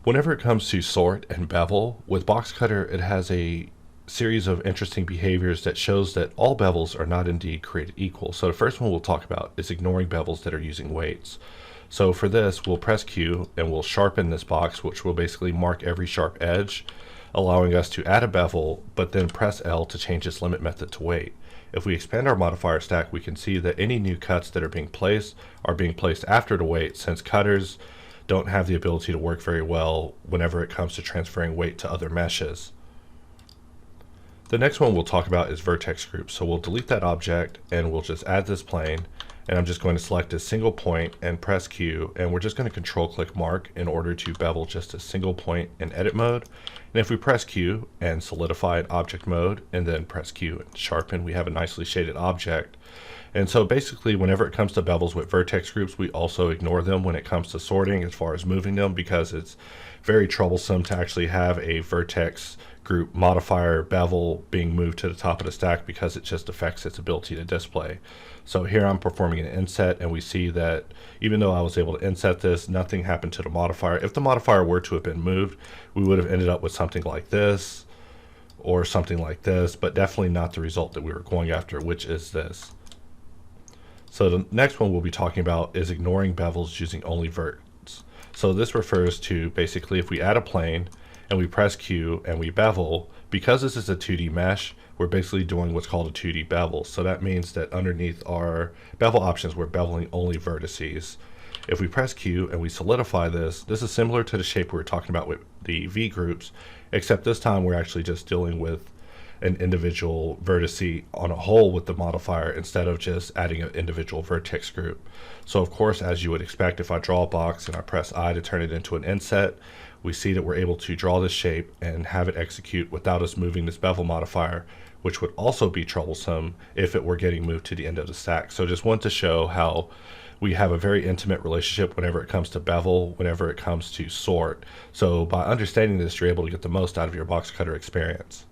Whenever it comes to sort and bevel, with Boxcutter it has a series of interesting behaviors that shows that all bevels are not indeed created equal. So the first one we'll talk about is ignoring bevels that are using weights. So for this, we'll press Q and we'll sharpen this box, which will basically mark every sharp edge, allowing us to add a bevel, but then press L to change its limit method to weight. If we expand our modifier stack, we can see that any new cuts that are being placed after the weight, since cutters don't have the ability to work very well whenever it comes to transferring weight to other meshes. The next one we'll talk about is Vertex Groups. So we'll delete that object and we'll just add this plane, and I'm just going to select a single point and press Q, and we're just going to control click mark in order to bevel just a single point in edit mode. And if we press Q and solidify in object mode and then press Q and sharpen, we have a nicely shaded object. And so basically whenever it comes to bevels with vertex groups, we also ignore them when it comes to sorting as far as moving them, because it's very troublesome to actually have a vertex group modifier bevel being moved to the top of the stack, because it just affects its ability to display. So here I'm performing an inset, and we see that even though I was able to inset this, nothing happened to the modifier. If the modifier were to have been moved, we would have ended up with something like this or something like this, but definitely not the result that we were going after, which is this. So the next one we'll be talking about is ignoring bevels using only verts. So this refers to basically if we add a plane and we press Q and we bevel, because this is a 2D mesh, we're basically doing what's called a 2D bevel. So that means that underneath our bevel options, we're beveling only vertices. If we press Q and we solidify this, this is similar to the shape we were talking about with the V groups, except this time we're actually just dealing with an individual vertice on a whole with the modifier instead of just adding an individual vertex group. So of course, as you would expect, if I draw a box and I press I to turn it into an inset, we see that we're able to draw this shape and have it execute without us moving this bevel modifier, which would also be troublesome if it were getting moved to the end of the stack. So just want to show how we have a very intimate relationship whenever it comes to bevel, whenever it comes to sort. So by understanding this, you're able to get the most out of your Boxcutter experience.